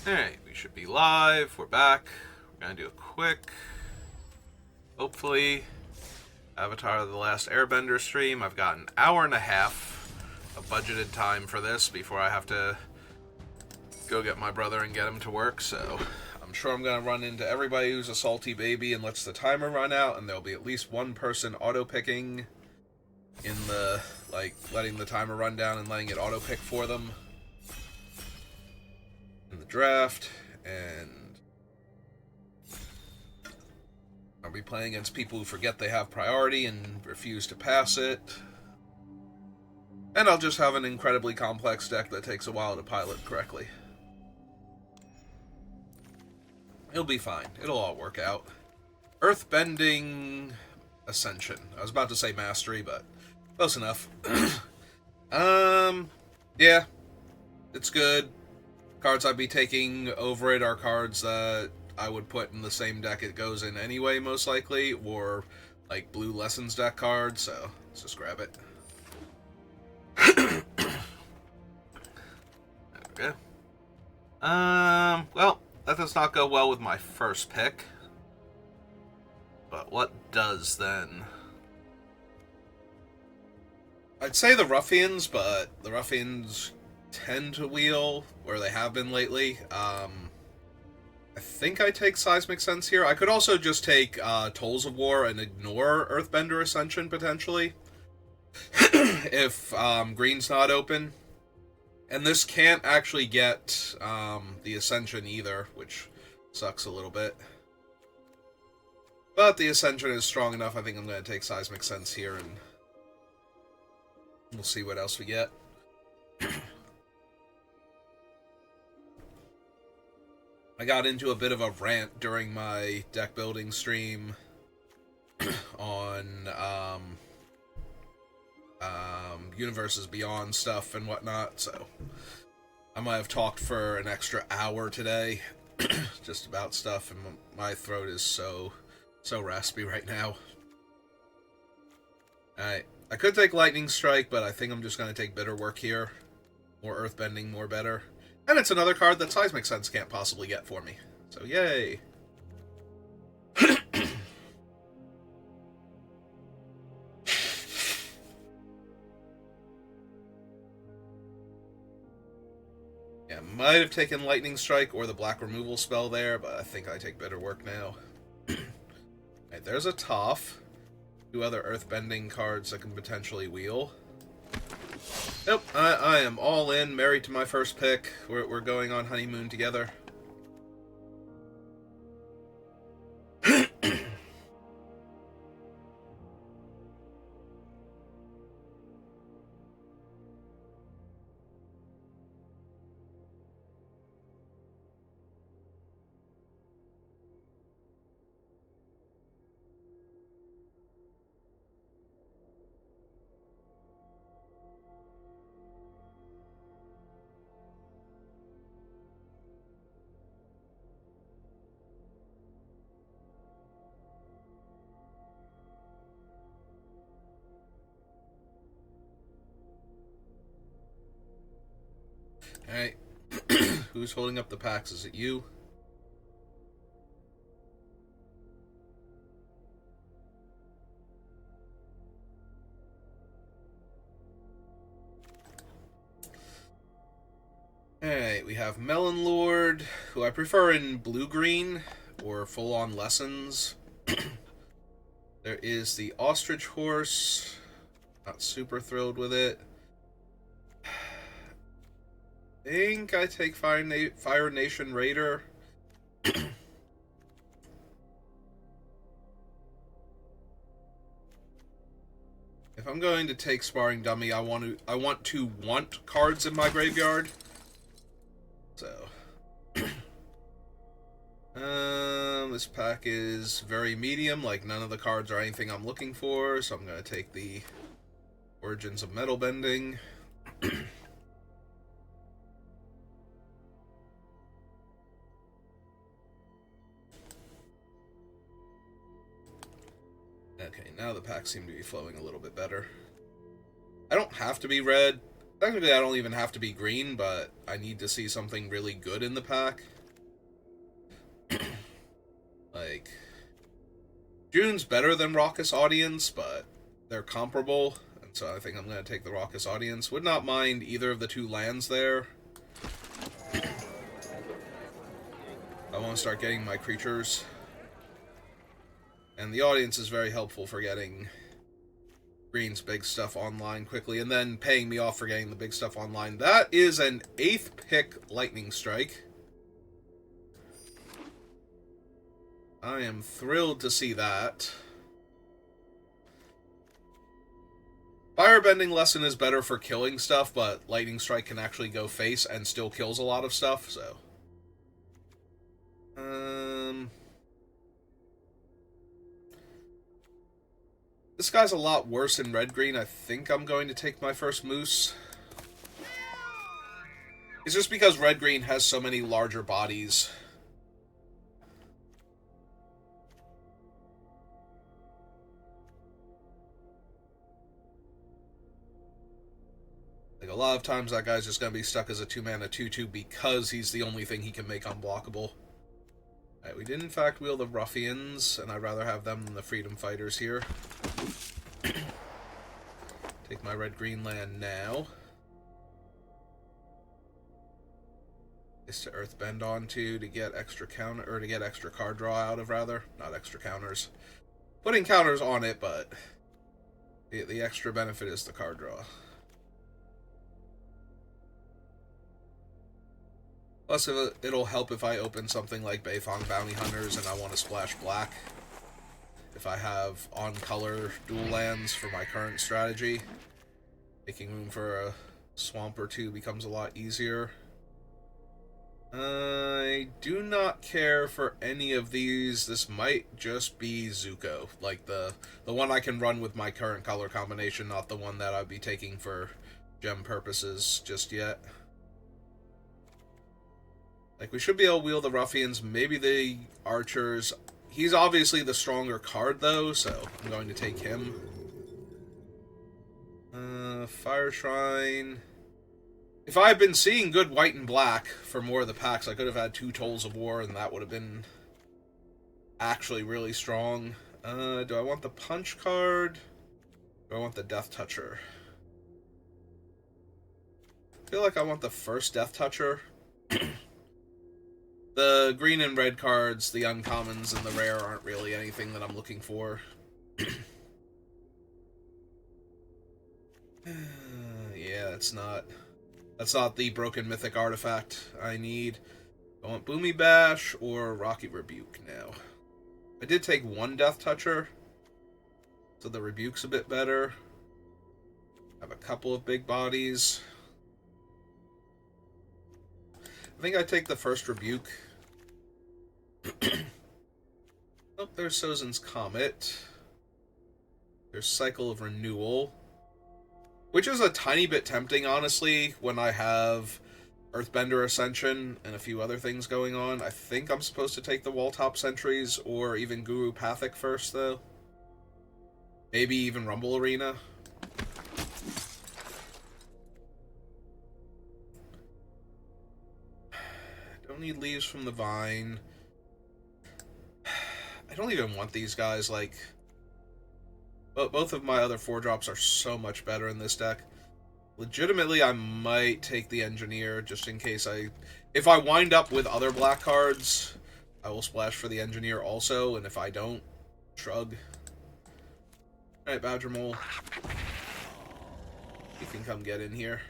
Alright, we should be live. We're back. We're gonna do a quick, hopefully, Avatar of the Last Airbender stream. I've got an hour and a half of budgeted time for this before I have to go get my brother and get him to work, so I'm sure I'm gonna run into everybody who's a salty baby and lets the timer run out, and there'll be at least one person auto-picking in the, letting the timer run down and letting it auto-pick for them in the draft, and I'll be playing against people who forget they have priority and refuse to pass it. And I'll just have an incredibly complex deck that takes a while to pilot correctly. It'll be fine. It'll all work out. Earthbending Ascension. I was about to say Mastery, but close enough. Yeah. It's good. Cards I'd be taking over it are cards that I would put in the same deck it goes in anyway, most likely, or like blue Lessons deck cards, so let's just grab it. Okay. Well, that does not go well with my first pick. But what does then? I'd say the Ruffians, but the Ruffians tend to wheel where they have been lately. I think I take Seismic Sense here. I could also just take Tolls of War and ignore Earthbender Ascension, potentially. If green's not open. And this can't actually get the Ascension either, which sucks a little bit. But the Ascension is strong enough, I think I'm going to take Seismic Sense here, and we'll see what else we get. I got into a bit of a rant during my deck building stream on Universes Beyond stuff and whatnot, so I might have talked for an extra hour today just about stuff, and my throat is so raspy right now. I could take Lightning Strike, but I think I'm just going to take Bitter Work here. More Earthbending, more better. And it's another card that Seismic Sense can't possibly get for me. So, yay! Yeah, might have taken Lightning Strike or the Black Removal spell there, but I think I take Bitter Work now. Alright, there's a Toph. Two other Earthbending cards that can potentially wheel. Nope, I am all in, married to my first pick. We're going on honeymoon together. Alright. Who's holding up the packs? Is it you? Alright, we have Melon Lord, who I prefer in blue-green, or full-on Lessons. There is the Ostrich Horse. Not super thrilled with it. I think I take Fire Nation Raider. If I'm going to take Sparring Dummy, I want to want cards in my graveyard. So, this pack is very medium. Like, none of the cards are anything I'm looking for, so I'm going to take the Origins of Metal Bending. Okay, now the packs seem to be flowing a little bit better. I don't have to be red. Technically, I don't even have to be green, but I need to see something really good in the pack. Like, June's better than Raucous Audience, but they're comparable, and so I think I'm going to take the Raucous Audience. Would not mind either of the two lands there. I want to start getting my creatures. And the Audience is very helpful for getting Green's big stuff online quickly, and then paying me off for getting the big stuff online. That is an 8th pick Lightning Strike. I am thrilled to see that. Firebending Lesson is better for killing stuff, but Lightning Strike can actually go face and still kills a lot of stuff, so... This guy's a lot worse in red-green. I think I'm going to take my first Moose. It's just because red-green has so many larger bodies. Like, a lot of times that guy's just going to be stuck as a 2-mana 2/2 because he's the only thing he can make unblockable. Alright, we did in fact wheel the Ruffians, and I'd rather have them than the Freedom Fighters here. Take my red-green land now. Is to Earthbend onto to get extra counter, or to get extra card draw out of, rather. Not extra counters. Putting counters on it, but the extra benefit is the card draw. Plus, it'll help if I open something like Beifong Bounty Hunters and I want to splash black. If I have on-color dual lands for my current strategy, making room for a swamp or two becomes a lot easier. I do not care for any of these. This might just be Zuko, like the one I can run with my current color combination, not the one that I'd be taking for gem purposes just yet. Like, we should be able to wheel the Ruffians, maybe the Archers. He's obviously the stronger card, though, so I'm going to take him. Fire Shrine. If I had been seeing good white and black for more of the packs, I could have had 2 Tolls of War, and that would have been actually really strong. Do I want the Punch card? Do I want the Death Toucher? I feel like I want the first Death Toucher. The green and red cards, the uncommons and the rare, aren't really anything that I'm looking for. Yeah, that's not the broken mythic artifact I need. I want Boomy Bash or Rocky Rebuke now. I did take 1 Death Toucher, so the Rebuke's a bit better. I have a couple of big bodies. I think I take the first Rebuke. Oh, there's Sozin's Comet. There's Cycle of Renewal. Which is a tiny bit tempting, honestly, when I have Earthbender Ascension and a few other things going on. I think I'm supposed to take the Walltop Sentries or even Guru Pathic first, though. Maybe even Rumble Arena. Don't need Leaves from the Vine. I don't even want these guys, like... But both of my other 4-drops are so much better in this deck. Legitimately, I might take the Engineer, just in case if I wind up with other black cards, I will splash for the Engineer also, and if I don't, shrug. Alright, Badger Mole. You can come get in here.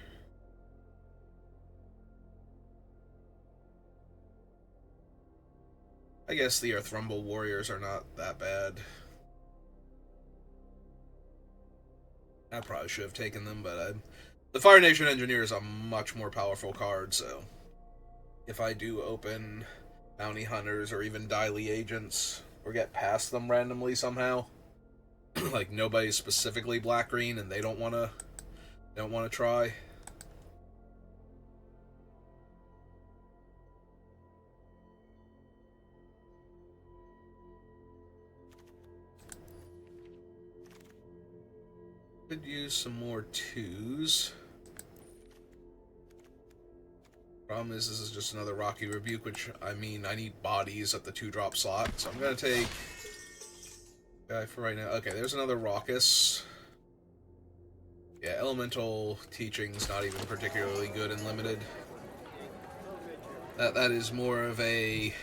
I guess the Earth Rumble Warriors are not that bad. I probably should have taken them, but the Fire Nation Engineer is a much more powerful card, so if I do open Bounty Hunters or even Daily Agents, or get past them randomly somehow, like nobody's specifically black-green and they don't want to try. Could use some more 2s. Problem is, this is just another Rocky Rebuke, which, I mean, I need bodies at the 2-drop slot, so I'm gonna take... guy for right now. Okay, there's another Raucous. Yeah, Elemental Teaching's not even particularly good in Limited. That is more of a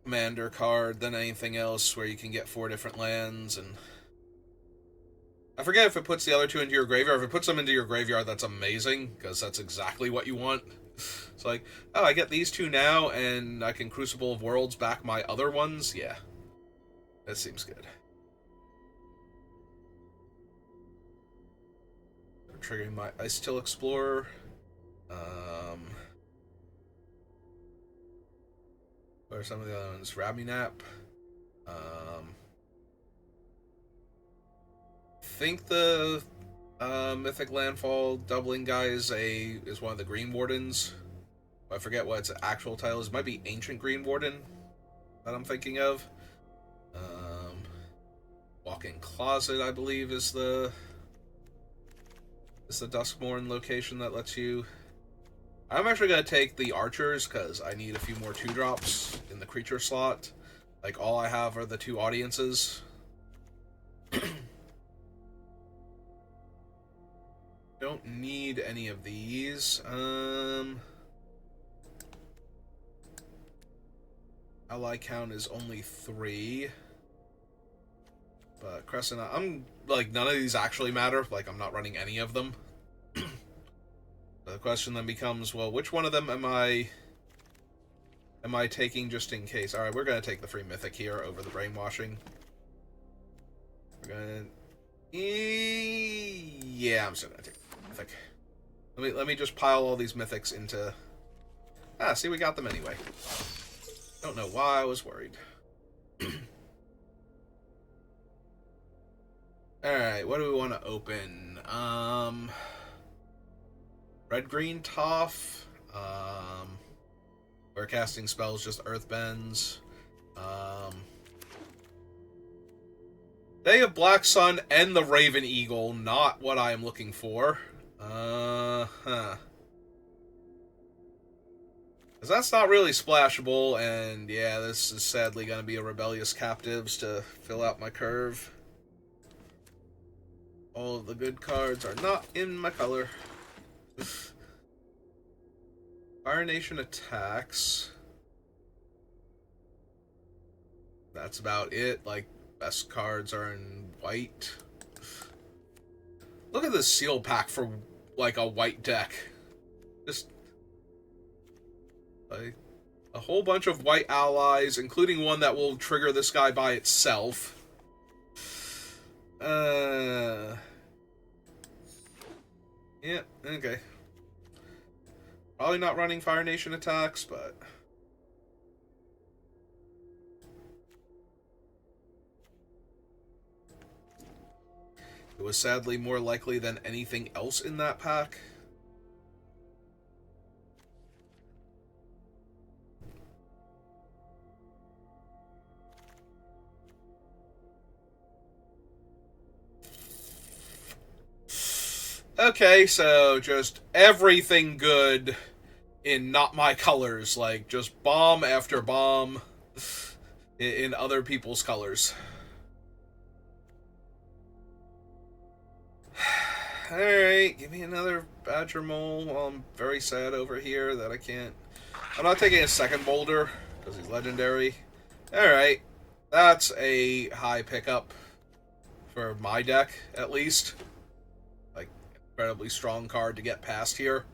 commander card than anything else, where you can get 4 different lands, and... I forget if it puts the other 2 into your graveyard. If it puts them into your graveyard, that's amazing, because that's exactly what you want. It's like, oh, I get these 2 now, and I can Crucible of Worlds back my other ones? Yeah. That seems good. I'm triggering my Ice-Till Explorer. What are some of the other ones? Raminap. I think the Mythic Landfall doubling guy is one of the Green Wardens. I forget what its actual title is. It might be Ancient Green Warden that I'm thinking of. Walk-in Closet, I believe, is the Duskmourn location that lets you... I'm actually going to take the Archers, because I need a few more 2-drops in the creature slot. Like, all I have are the 2 Audiences. Don't need any of these. Ally count is only 3. But Crescent, I'm like, none of these actually matter. Like, I'm not running any of them. The question then becomes, well, which one of them am I taking just in case? Alright, we're gonna take the free Mythic here over the Brainwashing. We're gonna... yeah, I'm still gonna take Mythic. Let me just pile all these Mythics into... Ah, see, we got them anyway. Don't know why I was worried. Alright, what do we want to open? Red-green Toph. Where casting spells just Earthbends. Day of Black Sun and the Raven Eagle, not what I am looking for. Because that's not really splashable, and yeah, this is sadly going to be a Rebellious Captives to fill out my curve. All of the good cards are not in my color. Fire Nation attacks. That's about it. Like, best cards are in white. Look at this seal pack for, like, a white deck. Just, like, a whole bunch of white allies, including one that will trigger this guy by itself. Yeah, okay. Probably not running Fire Nation attacks, but... it was sadly more likely than anything else in that pack. Okay, so just everything good in not my colors. Like, just bomb after bomb in other people's colors. Alright, give me another Badger Mole while I'm very sad over here that I can't... I'm not taking a second Boulder, because he's legendary. Alright, that's a high pickup for my deck, at least. Like, incredibly strong card to get past here.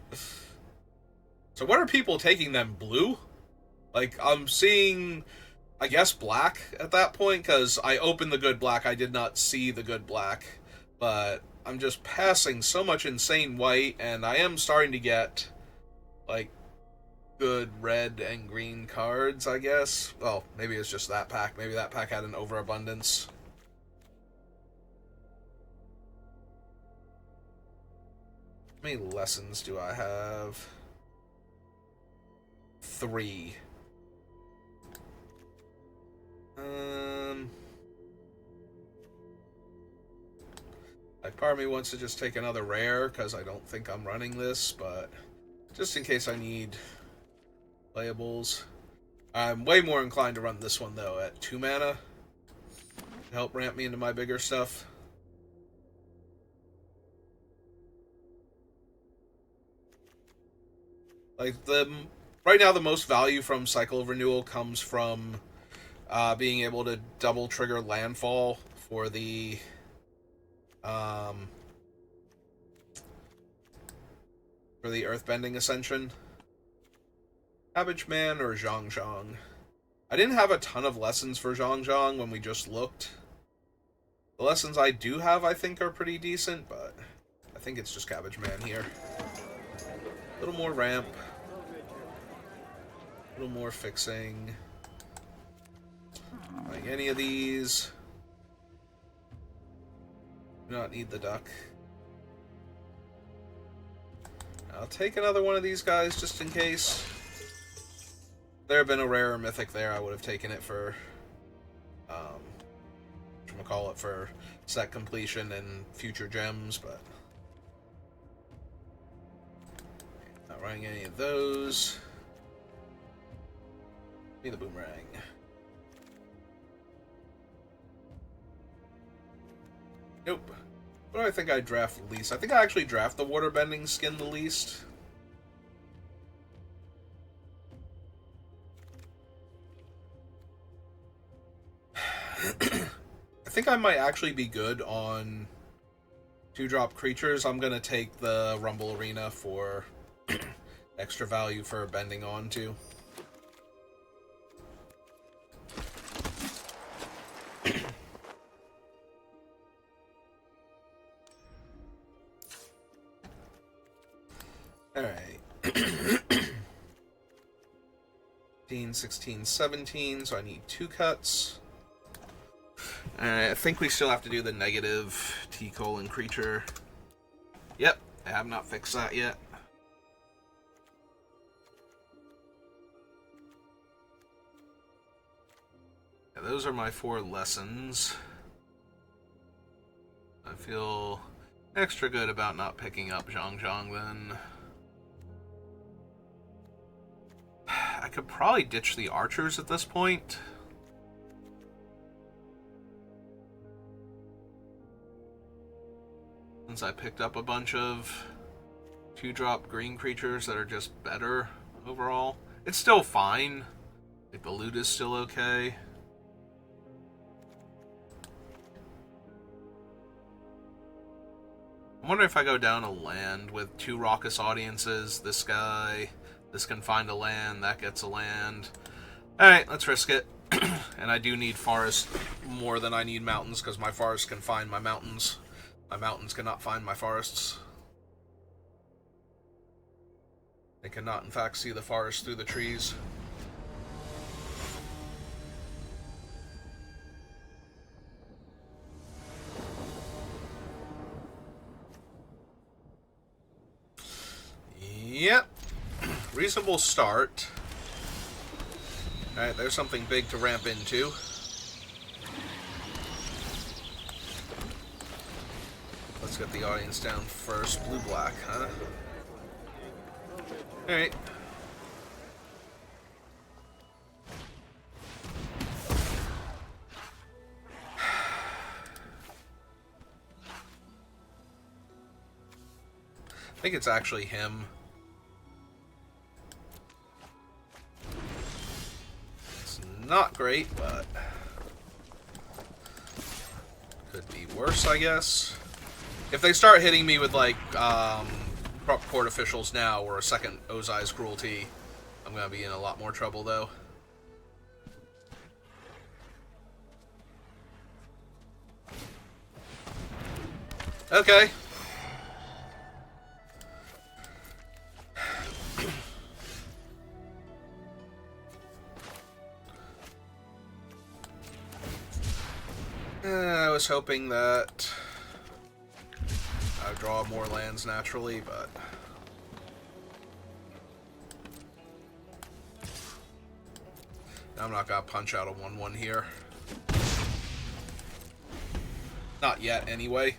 So what are people taking them? Blue? Like, I'm seeing, I guess, black at that point, because I opened the good black, I did not see the good black. But I'm just passing so much insane white, and I am starting to get, like, good red and green cards, I guess. Well, maybe it's just that pack. Maybe that pack had an overabundance. How many lessons do I have? 3. Like, part of me wants to just take another rare, because I don't think I'm running this, but Just in case I need playables. I'm way more inclined to run this one, though, at 2 mana. To help ramp me into my bigger stuff. Like, right now the most value from Cycle of Renewal comes from being able to double trigger landfall for the Earthbending Ascension. Cabbage Man or Zhang Zhang? I didn't have a ton of lessons for Zhang Zhang when we just looked. The lessons I do have, I think, are pretty decent, but I think it's just Cabbage Man here. A little more ramp. A little more fixing. Like any of these. Do not need the duck. I'll take another one of these guys just in case. If there had been a rare or mythic there, I would have taken it for whatchamacallit, for set completion and future gems, but not running any of those. Give me the boomerang. Nope. What do I think I draft the least? I think I actually draft the waterbending skin the least. I think I might actually be good on 2-drop creatures. I'm going to take the Rumble Arena for extra value for bending onto. Alright. 15, 16, 17, so I need 2 cuts. I think we still have to do the negative T-colon creature. Yep, I have not fixed that yet. Yeah, those are my 4 lessons. I feel extra good about not picking up Zhang Zhang then. I could probably ditch the archers at this point. Since I picked up a bunch of 2-drop green creatures that are just better overall. It's still fine. Like, the loot is still okay. I wonder if I go down a land with 2 raucous audiences, this guy, this can find a land, that gets a land. Alright, let's risk it. And I do need forest more than I need mountains, because my forest can find my mountains. My mountains cannot find my forests. They cannot, in fact, see the forest through the trees. Yep. Reasonable start. Alright, there's something big to ramp into. Let's get the audience down first. Blue-black, huh? Alright. I think it's actually him. It's not great, but could be worse, I guess. If they start hitting me with, like, court officials now or a second Ozai's Cruelty, I'm gonna be in a lot more trouble, though. Okay. I was hoping that I'd draw more lands naturally, but I'm not gonna punch out a 1/1 here. Not yet, anyway.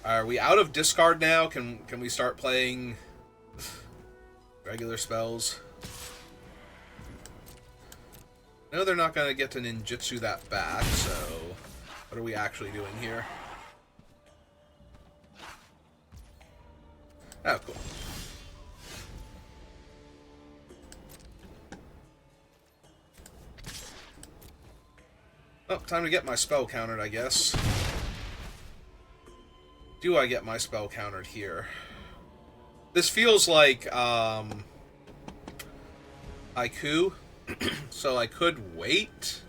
Are we out of discard now? Can we start playing regular spells. I know they're not going to get to ninjutsu that back, so what are we actually doing here? Oh, cool. Oh, time to get my spell countered, I guess. Do I get my spell countered here? This feels like, Haiku, so I could wait.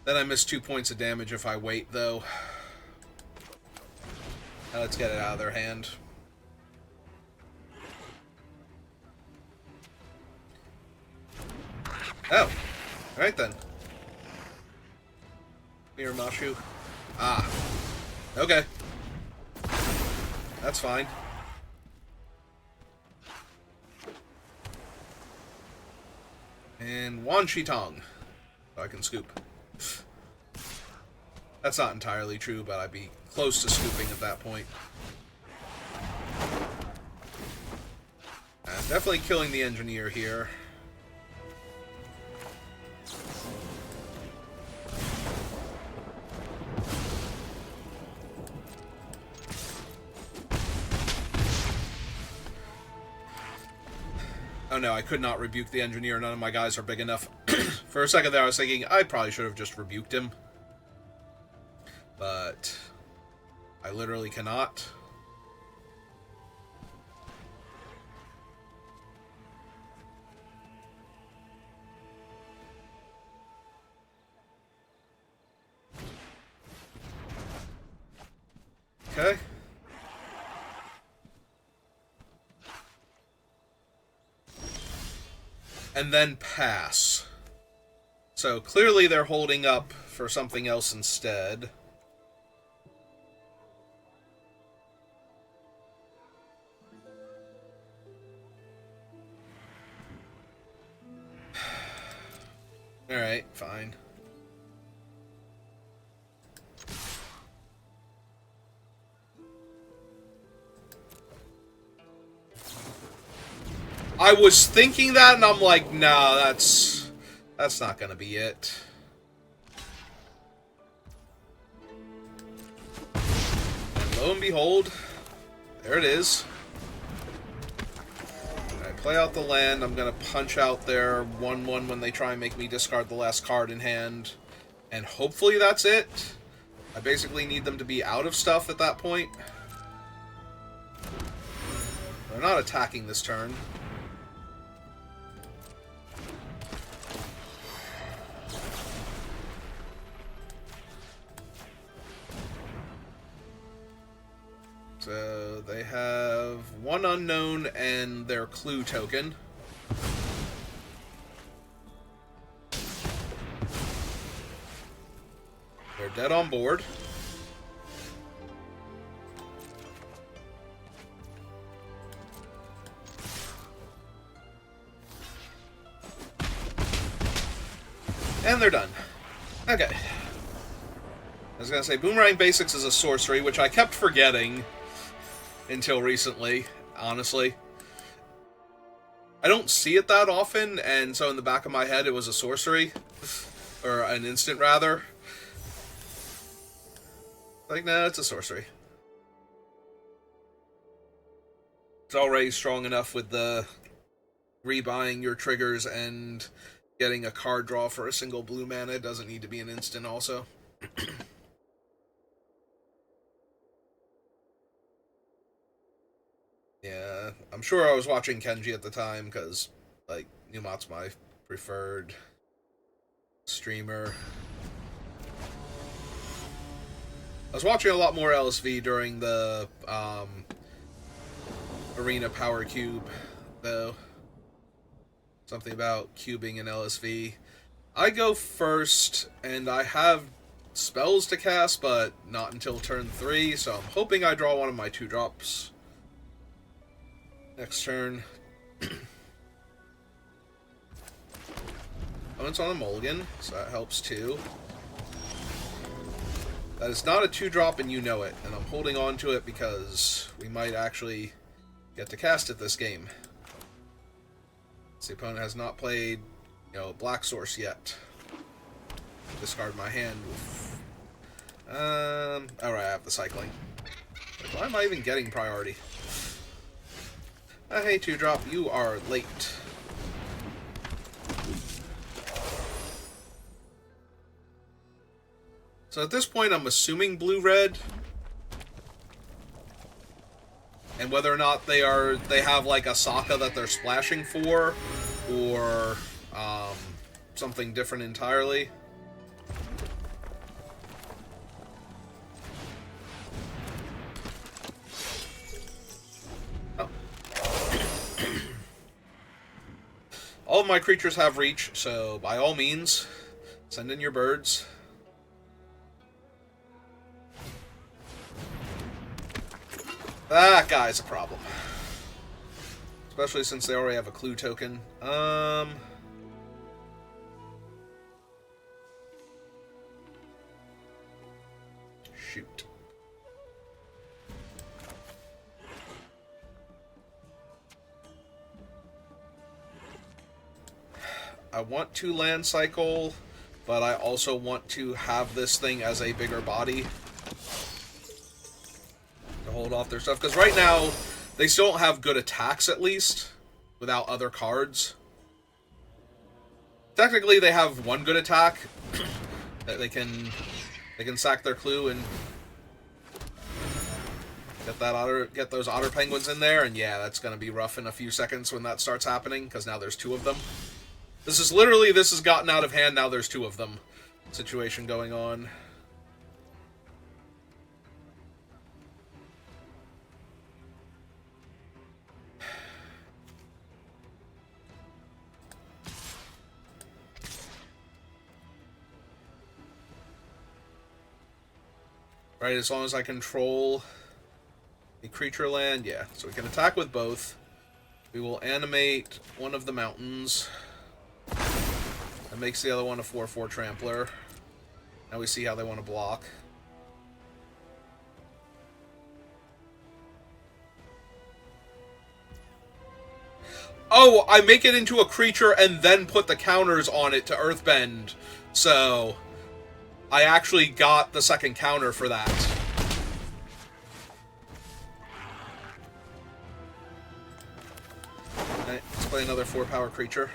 Then I miss 2 points of damage if I wait, though. Now let's get it out of their hand. Oh, alright then. Miramashu. Ah. Okay. That's fine. And Wan Shitong. So I can scoop. That's not entirely true, but I'd be close to scooping at that point. I'm definitely killing the engineer here. Oh no, I could not rebuke the engineer. None of my guys are big enough. For a second there, I was thinking I probably should have just rebuked him. But I literally cannot. Okay. And then pass. So clearly they're holding up for something else instead. Alright, fine. I was thinking that, and I'm like, nah, that's not gonna be it. And lo and behold, there it is. Alright, play out the land. I'm gonna punch out their 1/1 when they try and make me discard the last card in hand. And hopefully that's it. I basically need them to be out of stuff at that point. They're not attacking this turn. So they have one unknown and their clue token. They're dead on board. And they're done. Okay. I was gonna say, Boomerang Basics is a sorcery, which I kept forgetting until recently, honestly. I don't see it that often, and so in the back of my head it was a sorcery. Or an instant, rather. Like, nah, it's a sorcery. It's already strong enough with the rebuying your triggers and getting a card draw for a single blue mana. It doesn't need to be an instant also. Yeah, I'm sure I was watching Kenji at the time, because, like, Numat's my preferred streamer. I was watching a lot more LSV during the, Arena Power Cube, though. Something about cubing in LSV. I go first, and I have spells to cast, but not until turn 3, so I'm hoping I draw one of my 2-drops. Next turn. Oh, it's on a mulligan, so that helps too. That is not a 2-drop, and you know it. And I'm holding on to it because we might actually get to cast it this game. The opponent has not played, Black Source yet. Discard my hand. Alright, I have the cycling. Why am I even getting priority? Hey, 2-drop, you are late. So at this point, I'm assuming blue-red. And whether or not they have like a Sokka that they're splashing for, or something different entirely. Oh. All of my creatures have reach, so by all means, send in your birds. That guy's a problem. Especially since they already have a clue token. Shoot. I want to land cycle, but I also want to have this thing as a bigger body to hold off their stuff. Because right now, they still don't have good attacks, at least, without other cards. Technically, they have one good attack that they can sack their clue and get those otter penguins in there, and yeah, that's gonna be rough in a few seconds when that starts happening, because now there's 2 of them. This has gotten out of hand, now there's 2 of them situation going on. Right, as long as I control a creature land, yeah. So we can attack with both. We will animate one of the mountains. That makes the other one a 4/4 trampler. Now we see how they want to block. Oh, I make it into a creature and then put the counters on it to Earthbend. So I actually got the second counter for that. Alright, let's play another 4-power creature.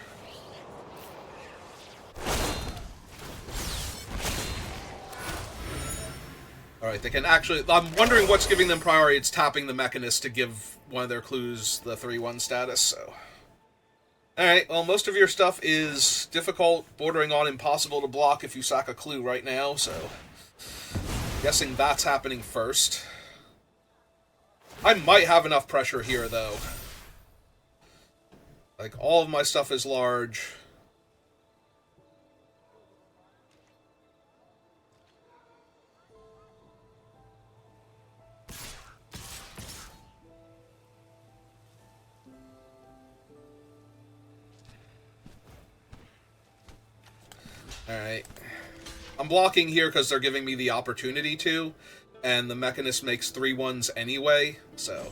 Alright, they can actually... I'm wondering what's giving them priority. It's tapping the Mechanist to give one of their clues the 3/1 status, so... Alright, well, most of your stuff is difficult, bordering on impossible to block if you sack a clue right now, so... guessing that's happening first. I might have enough pressure here, though. Like, all of my stuff is large. Alright. I'm blocking here because they're giving me the opportunity to, and the Mechanist makes 3/1s anyway, so...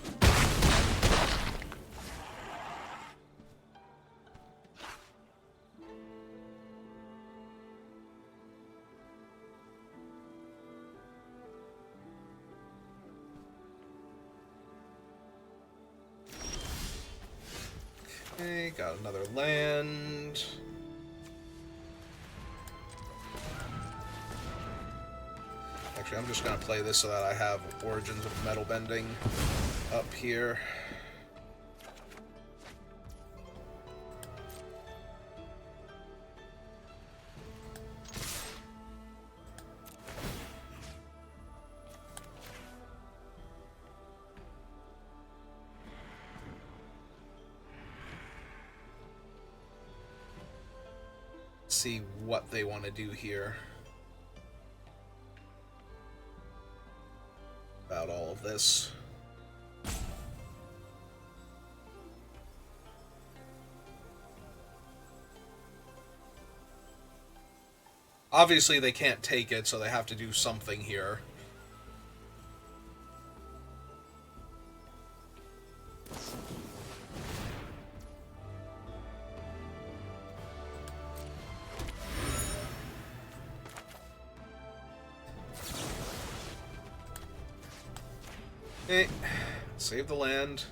Okay, got another land... Actually, I'm just going to play this so that I have Origins of Metal Bending up here. See what they want to do here. About all of this. Obviously, they can't take it, so they have to do something here. Okay, save the land.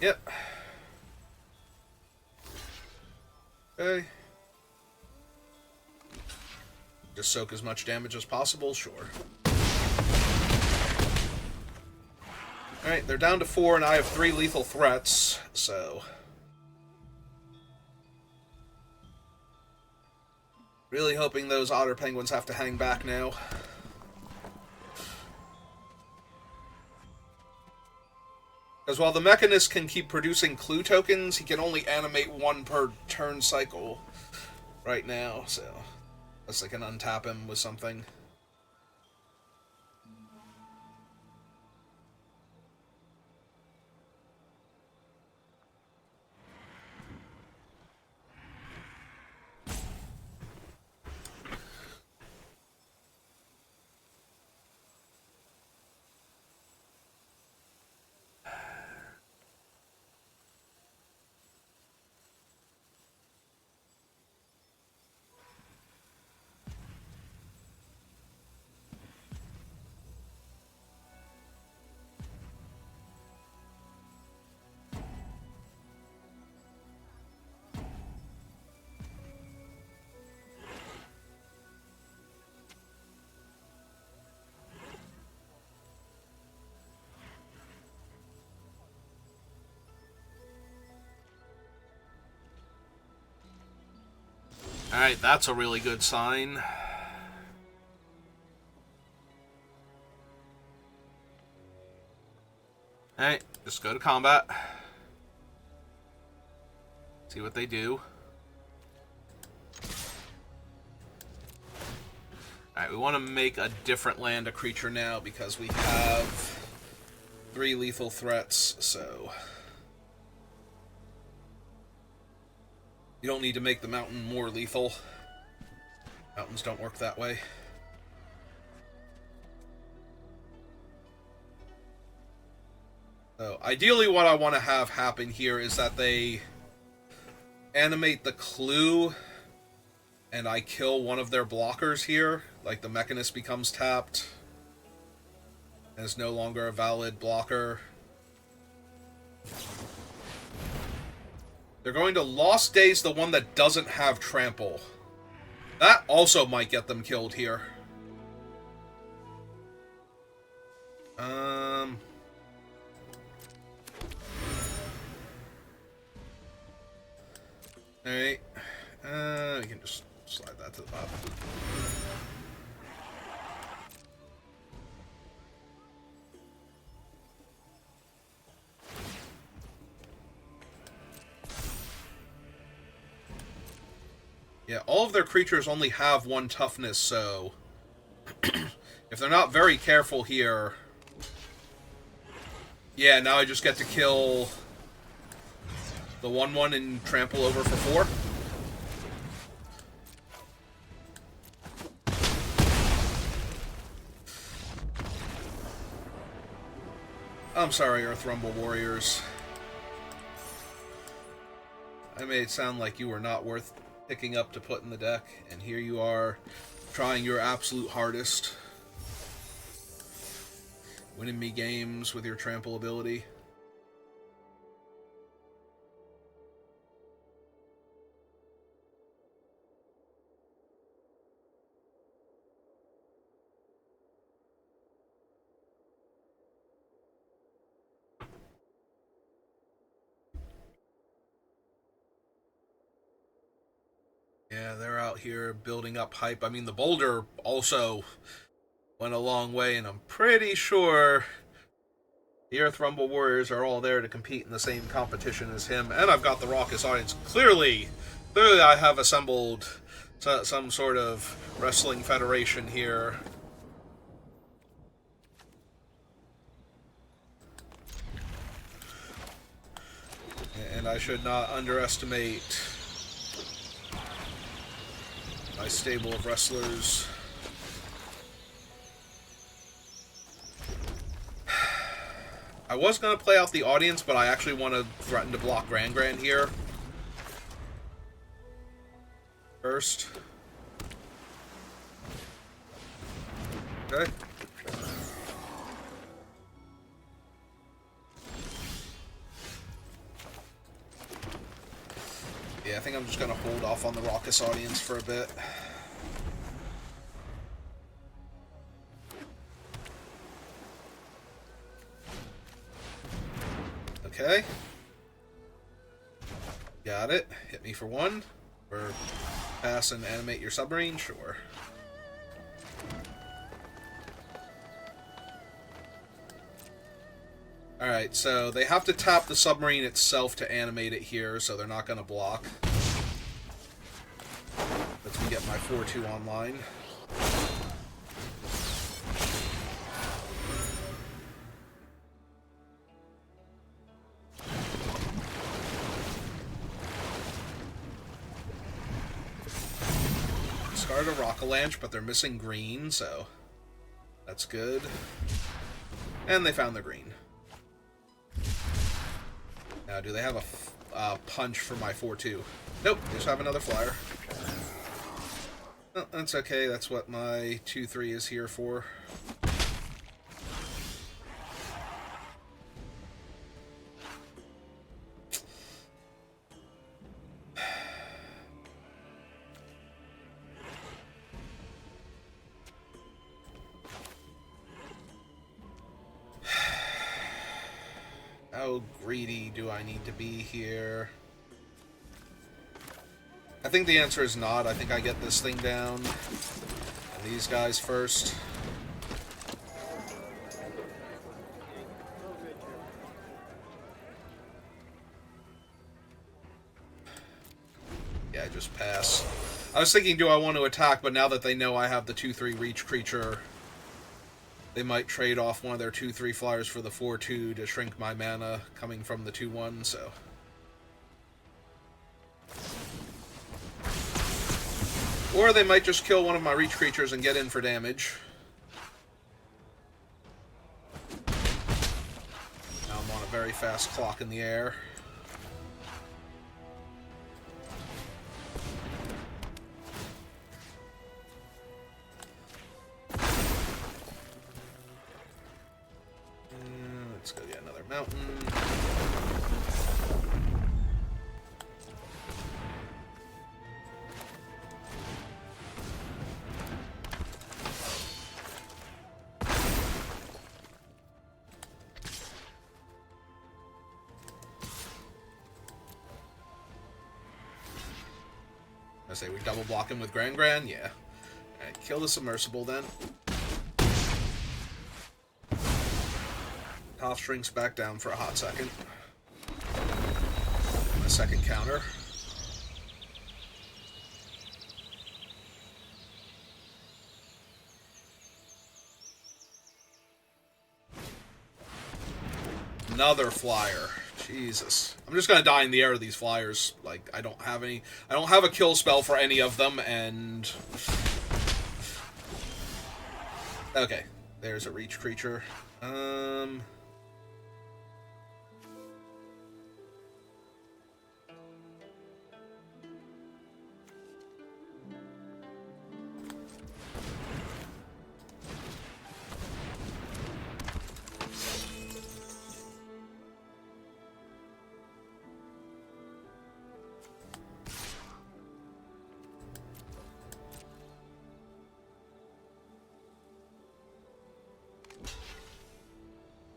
Yep. Okay. Just soak as much damage as possible, sure. Alright, they're down to 4, and I have 3 lethal threats, so... Really hoping those otter penguins have to hang back now. Because while the Mechanist can keep producing clue tokens, he can only animate 1 per turn cycle right now, so... Unless I can untap him with something. Alright, that's a really good sign. Alright, just go to combat. See what they do. Alright, we want to make a different land a creature now because we have 3 lethal threats, so... You don't need to make the mountain more lethal. Mountains don't work that way. So, ideally what I want to have happen here is that they animate the clue and I kill one of their blockers here. Like the Mechanist becomes tapped and is no longer a valid blocker. They're going to Lost Days, the one that doesn't have Trample. That also might get them killed here. Alright. You can just slide that to the bottom. Yeah, all of their creatures only have 1 toughness, so... if they're not very careful here... Yeah, now I just get to kill... the 1/1 and trample over for 4. I'm sorry, Earthrumble Warriors. I made it sound like you were not worth picking up to put in the deck, and here you are, trying your absolute hardest. Winning me games with your trample ability. Yeah, they're out here building up hype. I mean, the boulder also went a long way, and I'm pretty sure the Earthrumble Warriors are all there to compete in the same competition as him. And I've got the Raucous Audience. Clearly I have assembled some sort of wrestling federation here. And I should not underestimate my stable of wrestlers. I was going to play out the audience, but I actually want to threaten to block Grand here. First. Okay. Yeah, I think I'm just going to hold off on the raucous audience for a bit. Okay. Got it. Hit me for one. Or pass and animate your submarine? Sure. Alright, so they have to tap the submarine itself to animate it here, so they're not going to block. Let's me get my 4-2 online. Discard a Rock-a-Lanche, but they're missing green, so that's good. And they found the green. Now, do they have a punch for my 4-2? Nope, they just have another flyer. Oh, that's okay, that's what my 2-3 is here for. How greedy do I need to be here? I think the answer is not. I think I get this thing down. And these guys first. Yeah, just pass. I was thinking, do I want to attack, but now that they know I have the 2-3 reach creature, they might trade off one of their 2-3 flyers for the 4-2 to shrink my mana coming from the 2-1, so. Or they might just kill one of my reach creatures and get in for damage. Now I'm on a very fast clock in the air. Let's go get another mountain. I say we double block him with Grand? Yeah. Alright, kill the submersible then. Half shrinks back down for a hot second. A second counter. Another flyer. Jesus. I'm just gonna die in the air of these flyers. Like, I don't have a kill spell for any of them, and... Okay. There's a reach creature.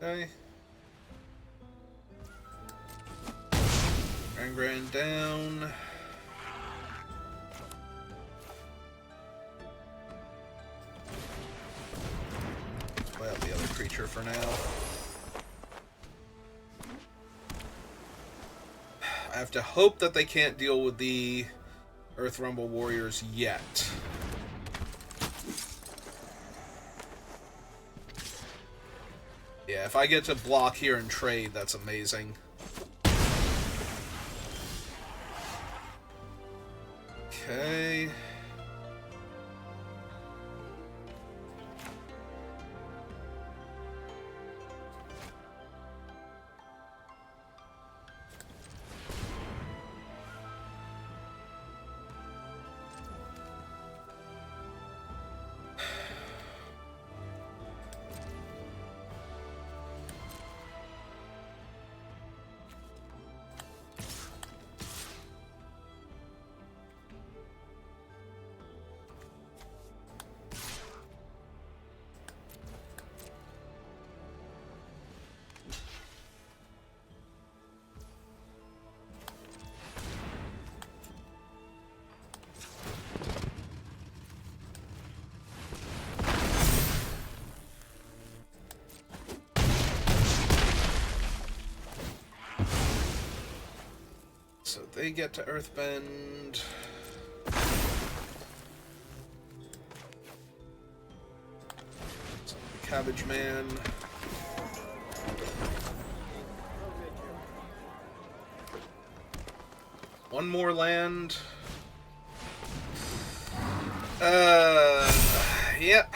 Okay. Grand down. Play out the other creature for now. I have to hope that they can't deal with the Earth Rumble Warriors yet. Yeah, if I get to block here and trade, that's amazing. Okay. So they get to Earthbend. So the Cabbage Man. One more land. Yep.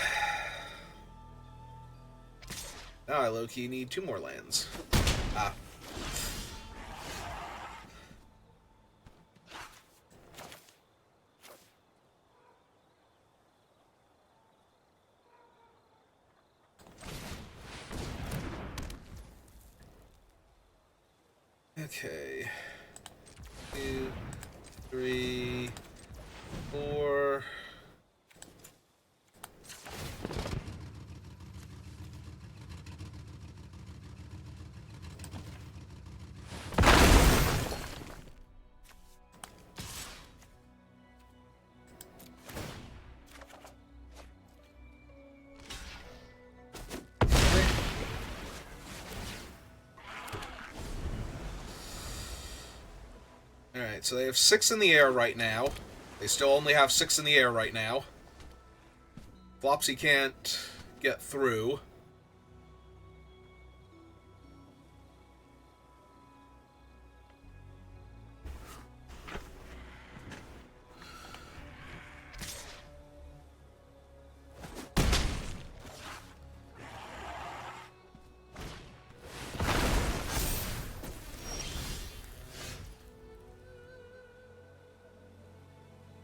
Now I low-key need 2 more lands. Ah. Okay. 2, 3, 4. Alright, so they have 6 in the air right now. They still only have 6 in the air right now. Flopsy can't get through.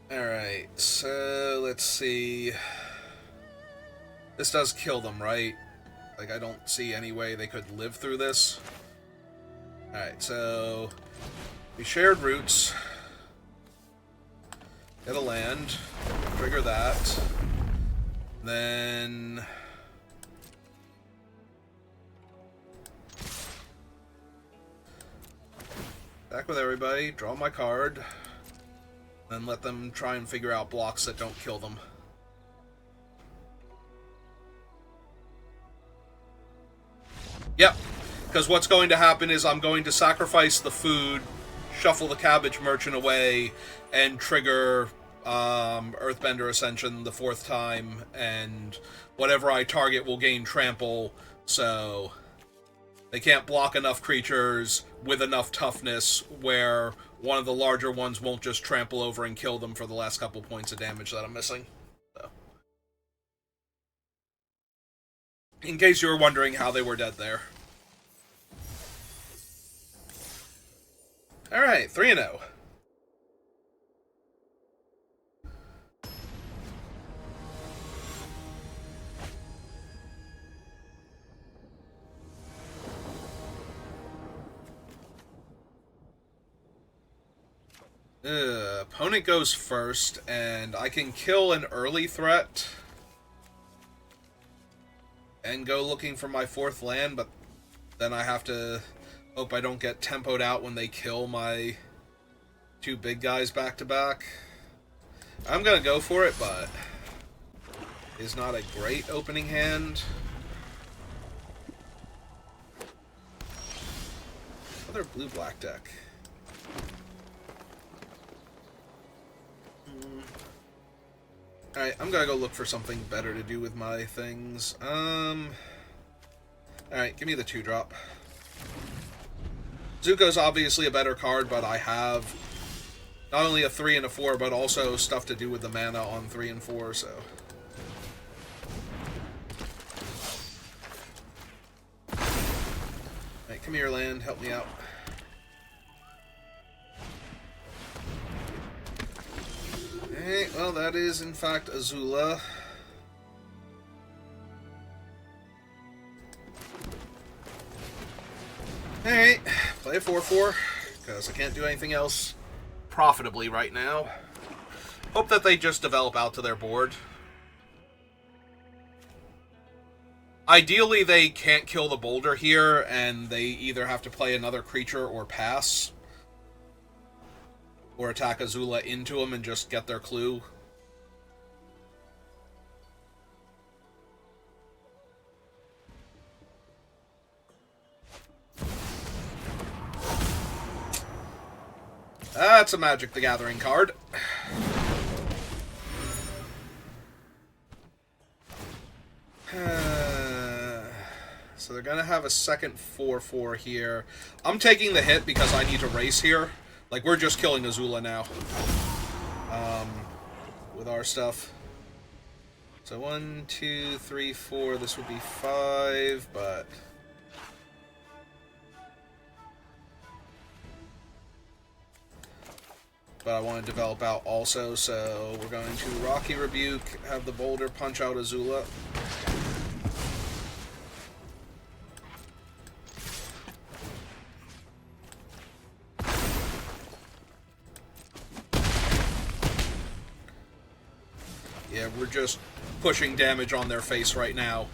Alright, so let's see. This does kill them, right? Like, I don't see any way they could live through this. Alright, so we shared roots. Get a land. Trigger that. Then back with everybody, draw my card. Then let them try and figure out blocks that don't kill them. Yep, because what's going to happen is I'm going to sacrifice the food, shuffle the Cabbage Merchant away, and trigger Earthbender Ascension the 4th time, and whatever I target will gain trample, so they can't block enough creatures with enough toughness where one of the larger ones won't just trample over and kill them for the last couple points of damage that I'm missing. So. In case you were wondering how they were dead there. Alright, 3-0. Opponent goes first, and I can kill an early threat and go looking for my 4th land, but then I have to hope I don't get tempoed out when they kill my 2 big guys back to back. I'm gonna go for it, but it's not a great opening hand. Another blue-black deck. Alright, I'm gonna go look for something better to do with my things. Alright, give me the 2-drop. Zuko's obviously a better card, but I have Not only a 3 and a 4, but also stuff to do with the mana on 3 and 4, so... Alright, come here, land. Help me out. Alright, well, that is, in fact, Azula. Alright, play a 4-4, because I can't do anything else profitably right now. Hope that they just develop out to their board. Ideally, they can't kill the boulder here, and they either have to play another creature or pass. Or attack Azula into them and just get their clue. That's a Magic the Gathering card. So they're going to have a second 4-4 here. I'm taking the hit because I need to race here. Like, we're just killing Azula now. With our stuff. So 1, 2, 3, 4. This would be 5, but... But I want to develop out also, so we're going to Rocky Rebuke, have the boulder punch out Azula. Yeah, we're just pushing damage on their face right now.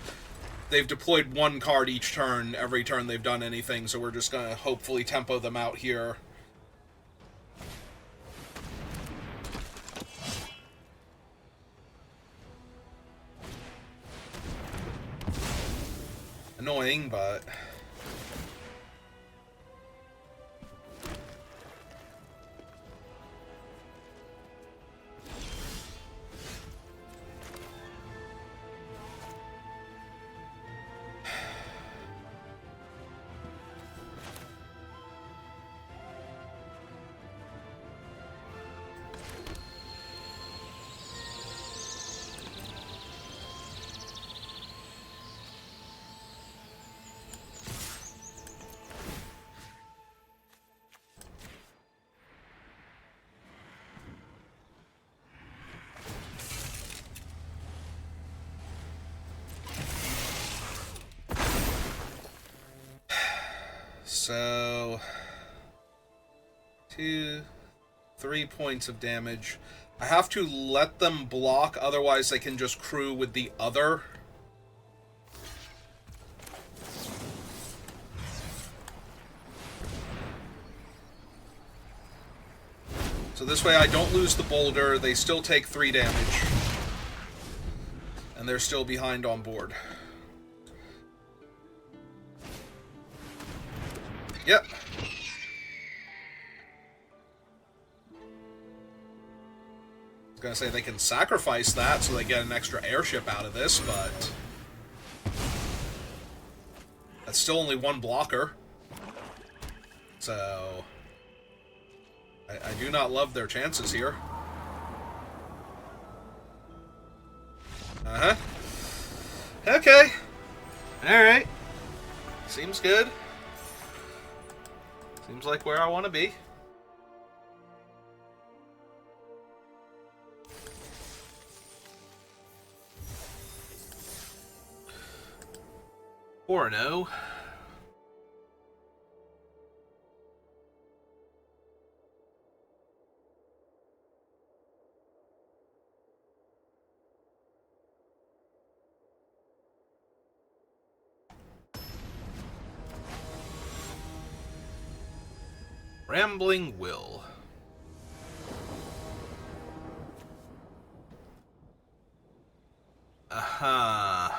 They've deployed one card each turn, every turn they've done anything, so we're just going to hopefully tempo them out here. Annoying, but... So, 2, 3 points of damage. I have to let them block, otherwise they can just crew with the other. So this way I don't lose the boulder, they still take 3 damage. And they're still behind on board. Yep. I was gonna say they can sacrifice that so they get an extra airship out of this, but... That's still only 1 blocker. So... I do not love their chances here. Uh-huh. Okay. Alright. Seems good. Seems like where I want to be. Or no. Rambling Will. Uh-huh.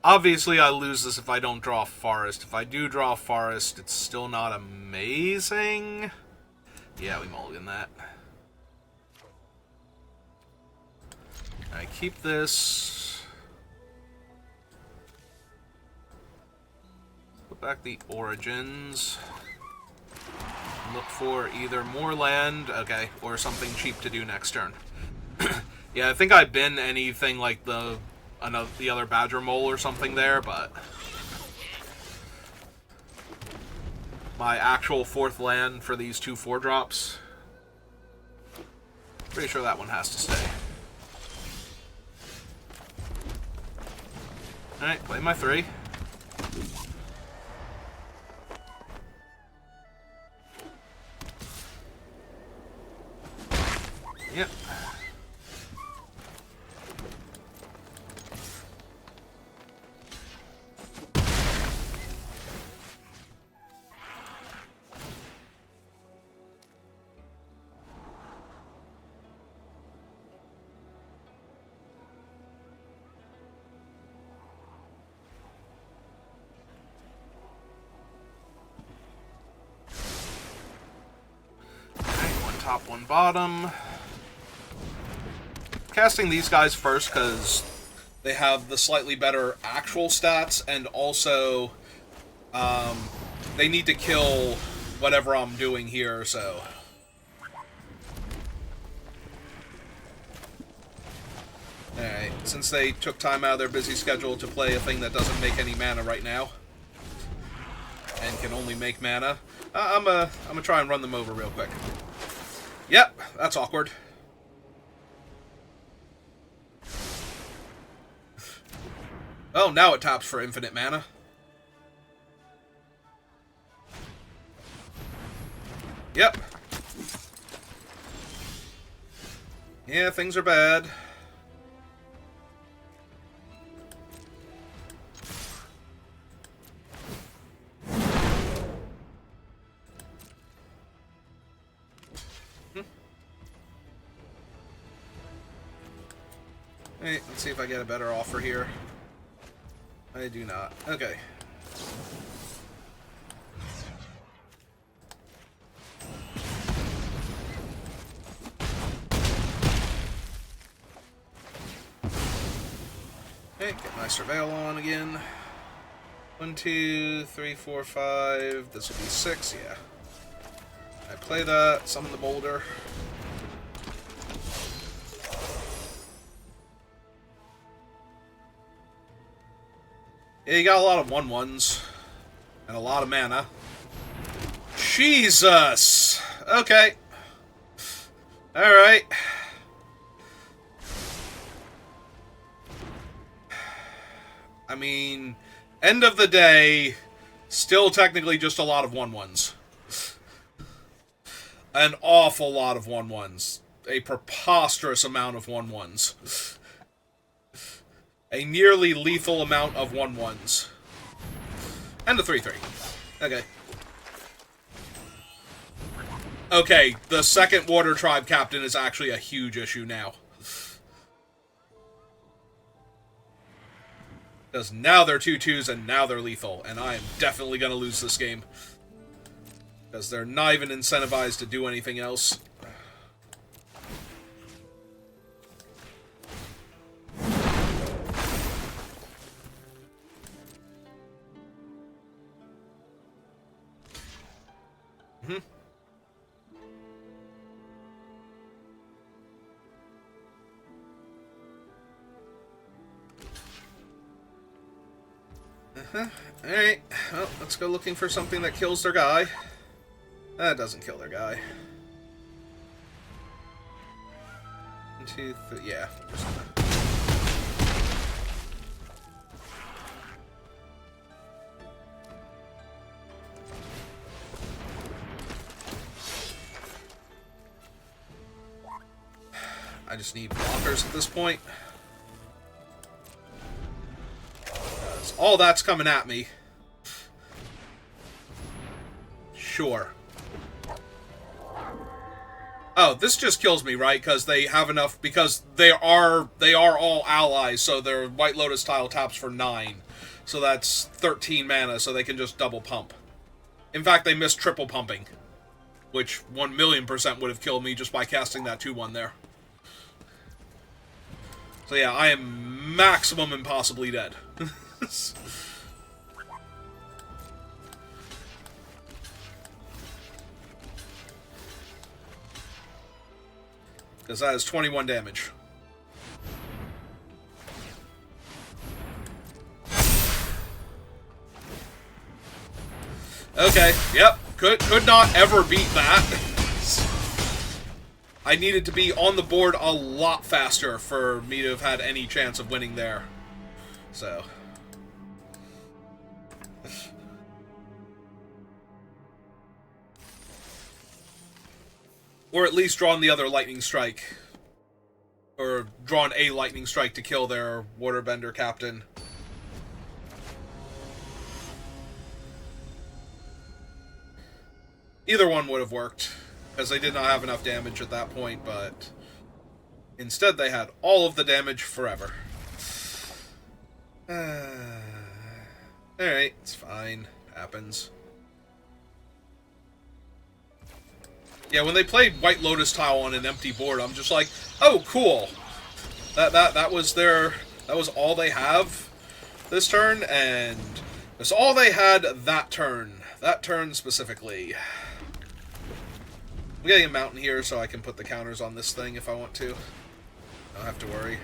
Obviously, I lose this if I don't draw Forest. If I do draw Forest, it's still not amazing. Yeah, we mulligan that. I keep this. Put back the Origins. Look for either more land, okay, or something cheap to do next turn. Yeah, I think I bin anything like the other Badger Mole or something there, but my actual 4th land for these 2 4-drops, pretty sure that one has to stay. Alright, play my 3. Yep. Top, one bottom. Casting these guys first because they have the slightly better actual stats, and also they need to kill whatever I'm doing here, so. Alright, since they took time out of their busy schedule to play a thing that doesn't make any mana right now, and can only make mana, I'm gonna try and run them over real quick. Yep, that's awkward. Oh, now it taps for infinite mana. Yep. Yeah, things are bad. Hey, let's see if I get a better offer here. I do not. Okay. Okay, get my surveil on again. 1, 2, 3, 4, 5. This will be 6, yeah. I play that, summon the boulder. Yeah, you got a lot of 1/1s. And a lot of mana. Jesus! Okay. Alright. I mean, end of the day, still technically just a lot of 1/1s. An awful lot of 1/1s. A preposterous amount of 1/1s. A nearly lethal amount of 1/1s. And a 3/3. Okay. Okay, the second Water Tribe Captain is actually a huge issue now. Because now they're 2/2s and now they're lethal, and I am definitely going to lose this game. Because they're not even incentivized to do anything else. Mm-hmm. Alright, well, let's go looking for something that kills their guy. That doesn't kill their guy. 1, 2, 3, yeah. I just need blockers at this point. All that's coming at me. Sure. Oh, this just kills me, right? Because they have enough. Because they are all allies, so their White Lotus tile taps for 9. So that's 13 mana, so they can just double pump. In fact, they missed triple pumping, which 1,000,000% would have killed me just by casting that 2/1 there. So yeah, I am maximum impossibly dead. Because that is 21 damage. Okay, yep. Could not ever beat that. I needed to be on the board a lot faster for me to have had any chance of winning there. So. Or at least drawn the other lightning strike. Or drawn a lightning strike to kill their waterbender captain. Either one would have worked, because they did not have enough damage at that point, but instead they had all of the damage forever. Alright, it's fine. Happens. Yeah, when they played White Lotus Tile on an empty board, I'm just like, oh, cool. That was their... That was all they have this turn, and that's all they had that turn. That turn specifically. I'm getting a mountain here so I can put the counters on this thing if I want to. I don't have to worry.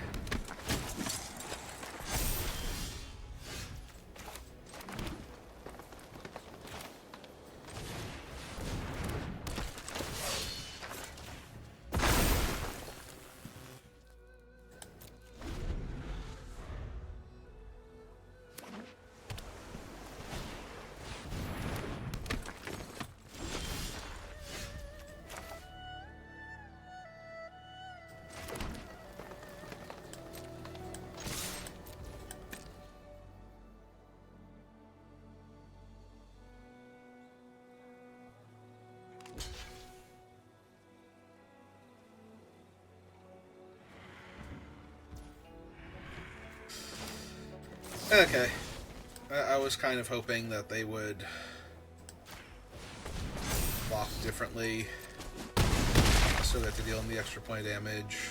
Okay. I was kind of hoping that they would block differently. So they have to deal in the extra point of damage.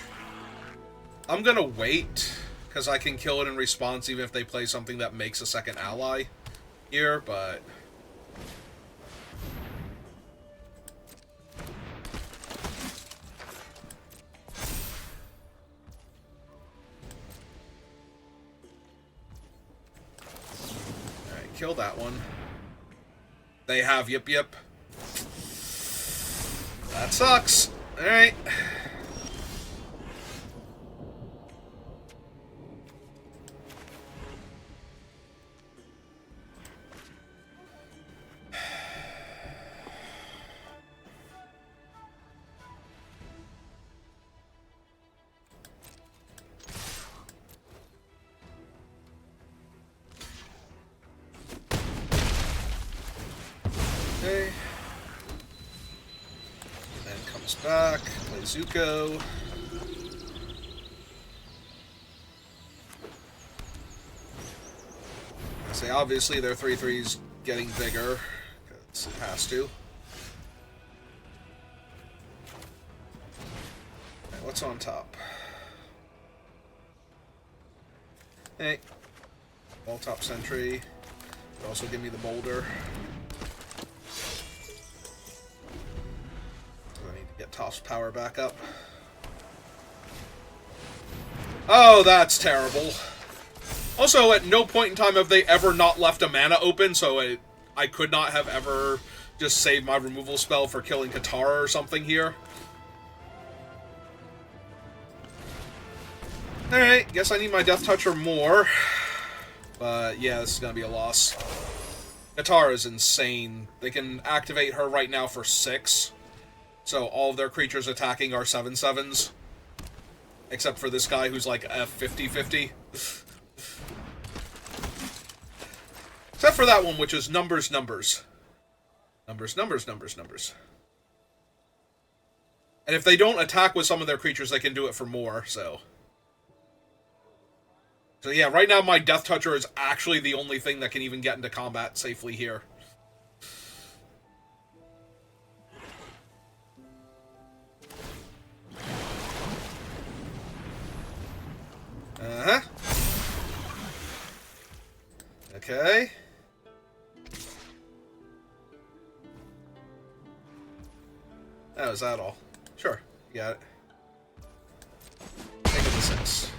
I'm gonna wait, because I can kill it in response even if they play something that makes a second ally here, but... Kill that one. They have yip. That sucks. Alright. Okay. Then comes back, plays Zuko. I say obviously their 3/3's getting bigger, because it has to. Okay, what's on top? Hey. Wall top sentry. But also give me the boulder. Get Toph's power back up. Oh, that's terrible. Also, at no point in time have they ever not left a mana open, so I could not have ever just saved my removal spell for killing Katara or something here. Alright, guess I need my Death Toucher more. But yeah, this is gonna be a loss. Katara is insane. They can activate her right now for 6. So all of their creatures attacking are 7/7s. Except for this guy who's like a 50/50. Except for that one, which is numbers. Numbers. And if they don't attack with some of their creatures, they can do it for more, so... So yeah, right now my Death Toucher is actually the only thing that can even get into combat safely here. Uh-huh. Okay. Oh, is that all? Sure, you got it. 6.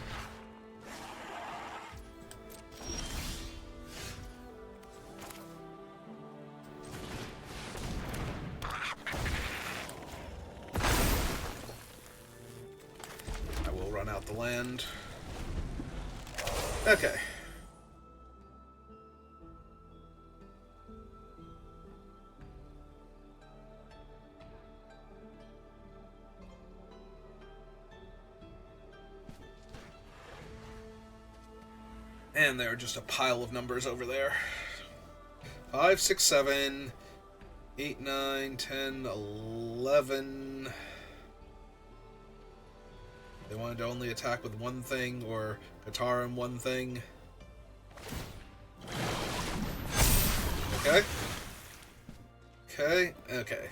I will run out the land. Okay. And there are just a pile of numbers over there. 5, 6, 7, 8, 9, 10, 11. They wanted to only attack with one thing, or Katara and one thing. Okay. Okay.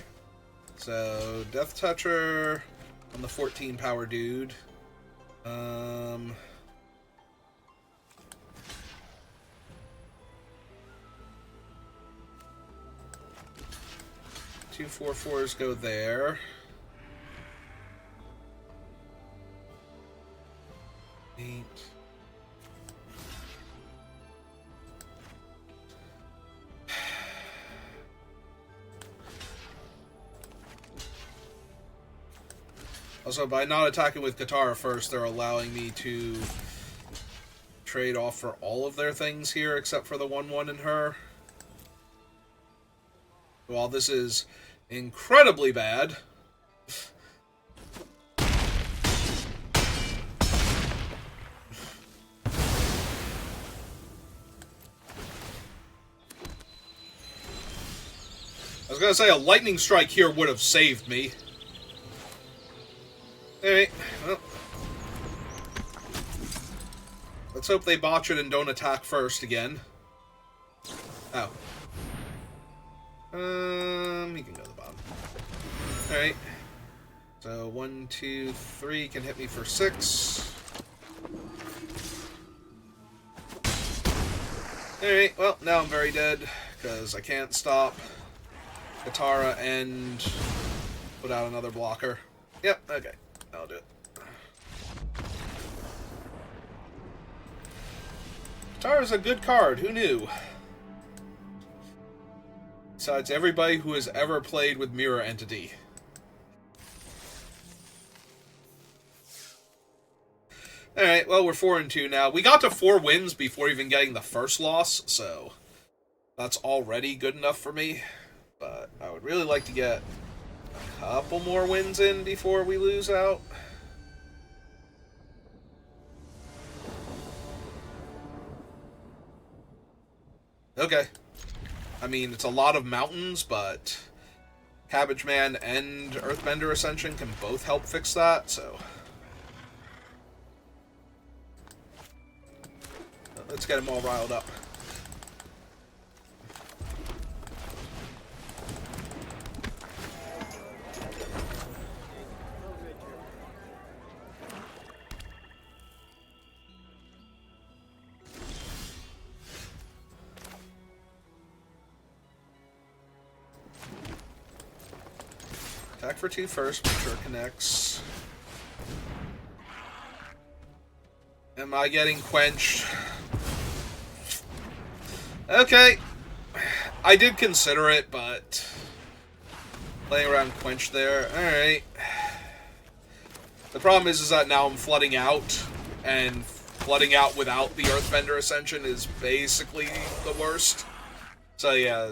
So, Death Toucher on the 14 power dude. 2 4/4s go there. 8. Also, by not attacking with Katara first, they're allowing me to trade off for all of their things here, except for the 1/1 in her. While this is incredibly bad. I was gonna say a lightning strike here would have saved me. Alright, well. Let's hope they botch it and don't attack first again. Oh. You can go to the bottom. Alright. So, 1, 2, 3 can hit me for 6. Alright, well, now I'm very dead, because I can't stop Katara and put out another blocker. Yep, okay. I'll do it. Katara's a good card, who knew? Besides everybody who has ever played with Mirror Entity. Alright, well, we're 4-2 now. We got to 4 wins before even getting the first loss, so that's already good enough for me. But I would really like to get a couple more wins in before we lose out. Okay. I mean, it's a lot of mountains, but Cabbage Man and Earthbender Ascension can both help fix that, so let's get them all riled up. Attack for 2 first, make sure it connects. Am I getting quenched? Okay. I did consider it, but playing around quench there. Alright. The problem is that now I'm flooding out, and flooding out without the Earthbender Ascension is basically the worst. So yeah,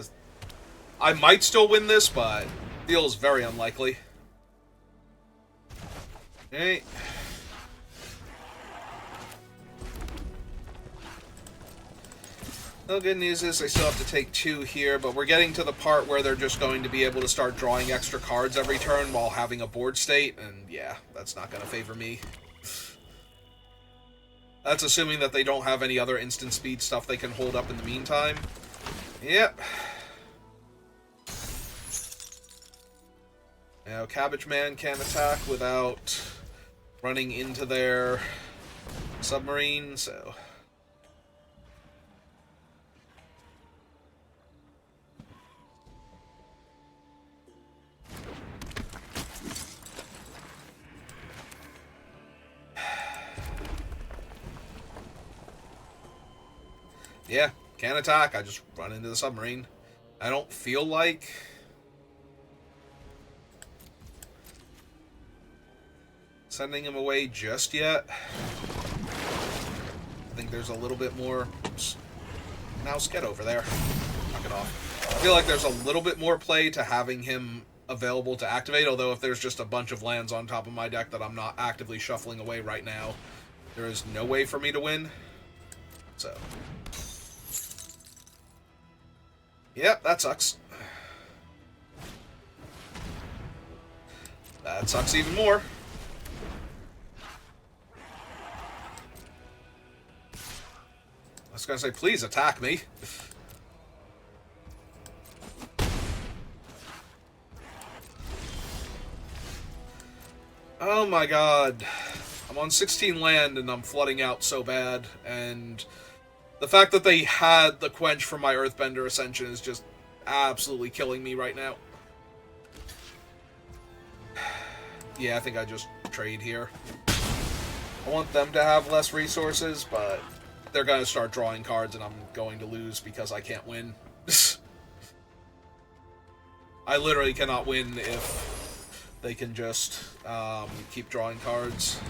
I might still win this, but feels very unlikely. Alright. The good news is I still have to take 2 here, but we're getting to the part where they're just going to be able to start drawing extra cards every turn while having a board state, and yeah, that's not going to favor me. That's assuming that they don't have any other instant speed stuff they can hold up in the meantime. Yep. Now, Cabbage Man can't attack without running into their submarine, so Yeah, can't attack. I just run into the submarine. I don't feel like sending him away just yet. I think there's a little bit more... Oops. Mouse, get over there. Knock it off. I feel like there's a little bit more play to having him available to activate, although if there's just a bunch of lands on top of my deck that I'm not actively shuffling away right now, there is no way for me to win. So... Yep, that sucks. That sucks even more. I was gonna say, please attack me. Oh my god. I'm on 16 land and I'm flooding out so bad, and the fact that they had the quench from my Earthbender Ascension is just absolutely killing me right now. Yeah, I think I just trade here. I want them to have less resources, but they're going to start drawing cards and I'm going to lose because I can't win. I literally cannot win if they can just keep drawing cards.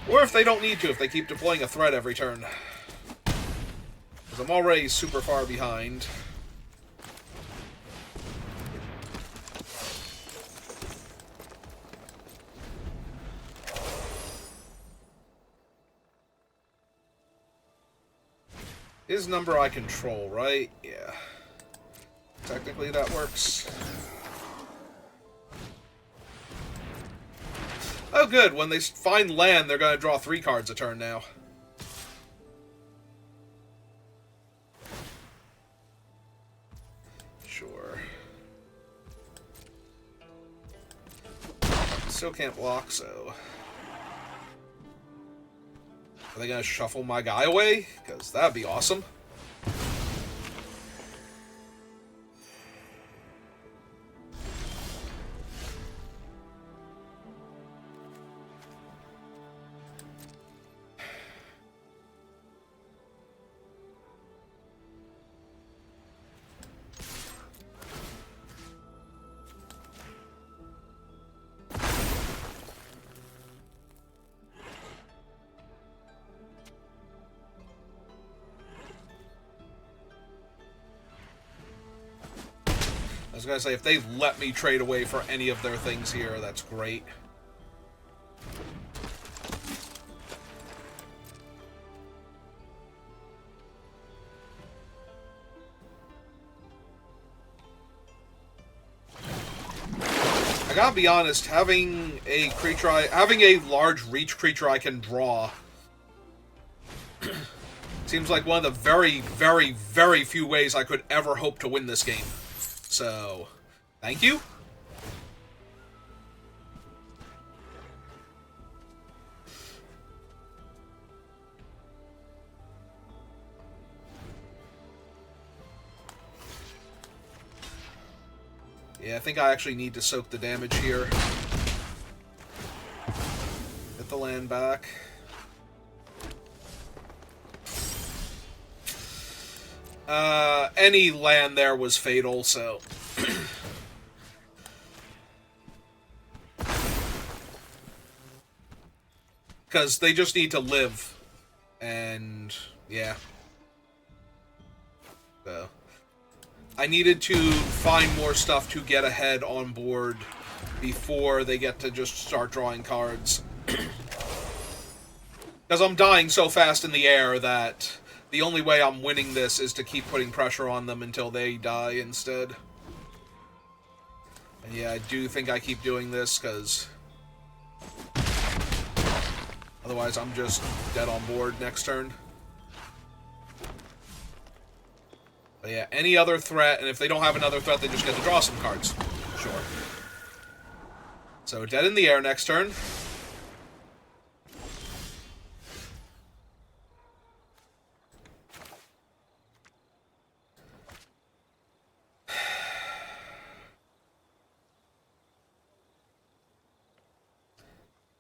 Or if they don't need to, if they keep deploying a threat every turn. Because I'm already super far behind. His number I control, right? Yeah. Technically that works. Oh, good. When they find land, they're going to draw 3 cards a turn now. Sure. Still can't block, so... Are they going to shuffle my guy away? Because that would be awesome. I was gonna say, if they let me trade away for any of their things here, that's great. I gotta be honest, having a large reach creature I can draw seems like one of the very, very, very few ways I could ever hope to win this game. So, thank you. Yeah, I think I actually need to soak the damage here. Get the land back. Any land there was fatal, so... Because they just need to live. And, yeah. So... I needed to find more stuff to get ahead on board before they get to just start drawing cards. Because I'm dying so fast in the air that the only way I'm winning this is to keep putting pressure on them until they die instead. And yeah, I do think I keep doing this, because otherwise I'm just dead on board next turn. But yeah, any other threat, and if they don't have another threat, they just get to draw some cards. Sure. So, dead in the air next turn.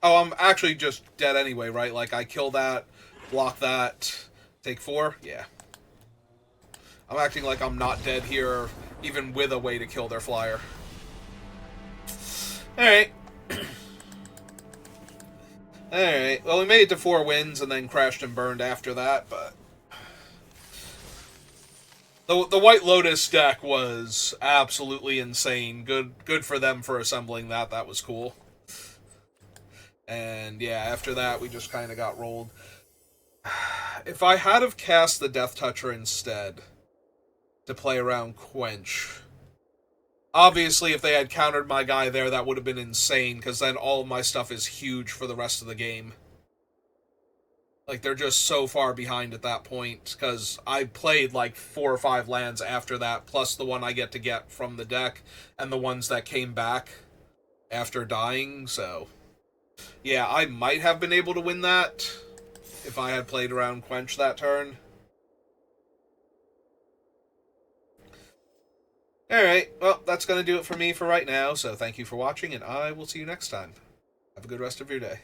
Oh, I'm actually just dead anyway, right? Like, I kill that, block that, Take 4? Yeah. I'm acting like I'm not dead here, even with a way to kill their flyer. Alright. Alright. Well, we made it to 4 wins and then crashed and burned after that, but... The White Lotus deck was absolutely insane. Good for them for assembling that. That was cool. And yeah, after that, we just kind of got rolled. If I had have cast the Death Toucher instead to play around Quench, obviously if they had countered my guy there, that would have been insane, because then all of my stuff is huge for the rest of the game. Like, they're just so far behind at that point, because I played like 4 or 5 lands after that, plus the one I get from the deck, and the ones that came back after dying, so... Yeah, I might have been able to win that if I had played around Quench that turn. Alright, well, that's going to do it for me for right now, so thank you for watching, and I will see you next time. Have a good rest of your day.